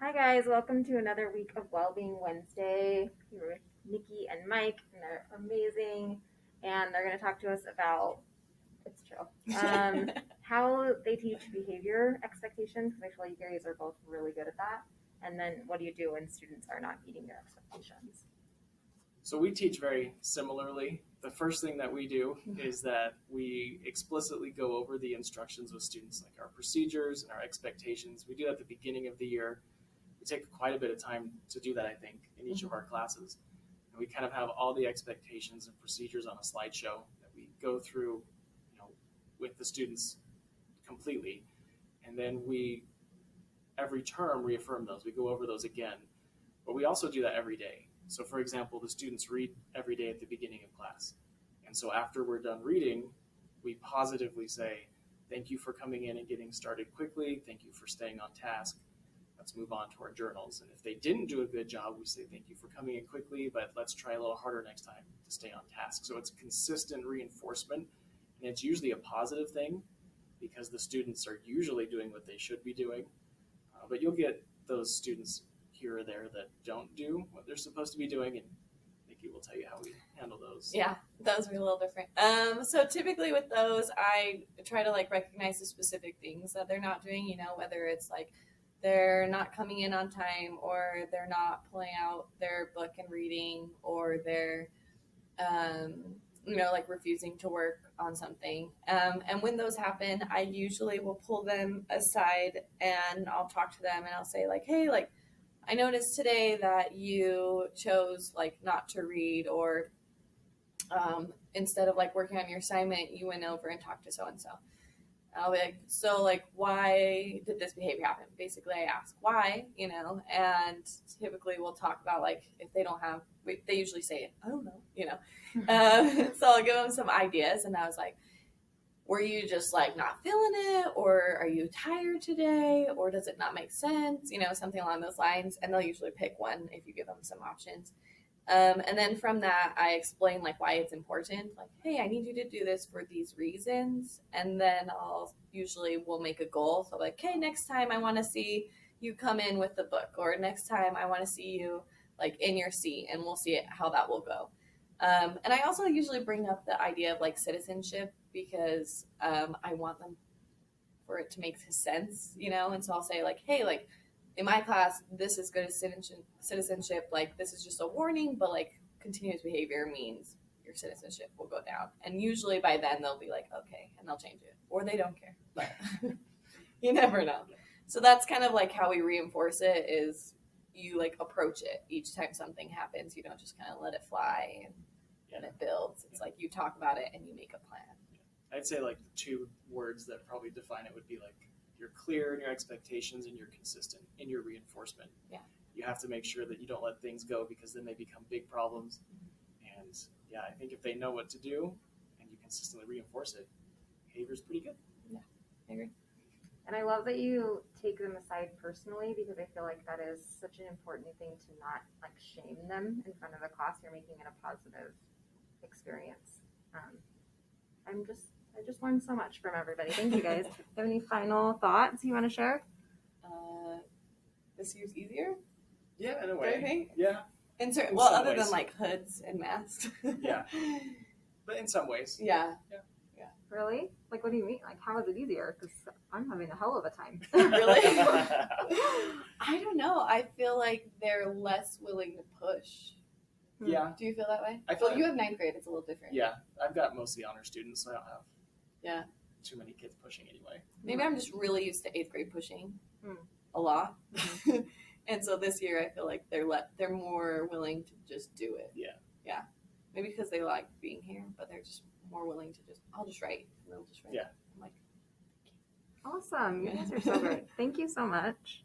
Hi guys, welcome to another week of Wellbeing Wednesday. Here with Nikki and Mike, and they're amazing, and they're going to talk to us about it's true how they teach behavior expectations because I feel like you guys are both really good at that. And then what do you do when students are not meeting their expectations? So we teach very similarly. The first thing that we do is that we explicitly go over the instructions with students, like our procedures and our expectations. We do that at the beginning of the year. We take quite a bit of time to do that, I think, in each of our classes. And we kind of have all the expectations and procedures on a slideshow that we go through, with the students completely. And then we, every term, reaffirm those. We go over those again. But we also do that every day. So, for example, the students read every day at the beginning of class. And so after we're done reading, we positively say, thank you for coming in and getting started quickly. Thank you for staying on task. Let's move on to our journals. And if they didn't do a good job, we say, thank you for coming in quickly, but let's try a little harder next time to stay on task. So it's consistent reinforcement, and it's usually a positive thing because the students are usually doing what they should be doing. But you'll get those students here or there that don't do what they're supposed to be doing, and Nikki will tell you how we handle those. Yeah, those are a little different. So typically with those, I try to recognize the specific things that they're not doing, whether it's they're not coming in on time, or they're not pulling out their book and reading, or they're refusing to work on something. And when those happen, I usually will pull them aside and I'll talk to them and I'll say hey, I noticed today that you chose not to read, or instead of working on your assignment, you went over and talked to so-and-so. I'll be so why did this behavior happen? Basically, I ask why, and typically we'll talk about if they don't have, they usually say, I don't know, so I'll give them some ideas, and I was were you just not feeling it, or are you tired today, or does it not make sense? Something along those lines, and they'll usually pick one if you give them some options. And then from that, I explain why it's important. Hey, I need you to do this for these reasons. And then we'll make a goal. So hey, next time I want to see you come in with the book, or next time I want to see you in your seat, and we'll see how that will go. And I also usually bring up the idea of citizenship, because I want them for it to make sense, and so I'll say hey, in my class, this is good as citizenship. This is just a warning, but continuous behavior means your citizenship will go down. And usually by then they'll be okay, and they'll change it, or they don't care. But you never know. So that's kind of how we reinforce it, is you approach it each time something happens. You don't just kind of let it fly and it builds. It's you talk about it and you make a plan. I'd say the two words that probably define it would be you're clear in your expectations and you're consistent in your reinforcement. Yeah. You have to make sure that you don't let things go, because then they become big problems. And yeah, I think if they know what to do and you consistently reinforce it, behavior's pretty good. Yeah, I agree. And I love that you take them aside personally, because I feel like that is such an important thing, to not shame them in front of a class. You're making it a positive experience. I just learned so much from everybody. Thank you guys. Have any final thoughts you want to share? This year's easier? Yeah, in a way. Okay. Yeah. Other than hoods and masks. Yeah. But in some ways. Yeah. Really? What do you mean? How is it easier? Because I'm having a hell of a time. Really? I don't know. I feel they're less willing to push. Yeah. Do you feel that way? I feel you have ninth grade. It's a little different. Yeah. I've got mostly honor students, so I don't have Yeah. too many kids pushing anyway. Maybe I'm just really used to eighth grade pushing a lot. And so this year I feel they're more willing to just do it. Yeah. Yeah. Maybe because they like being here, but they're just more willing to I'll just write. And they'll just write. Yeah. I'm Awesome. You guys are so great. Thank you so much.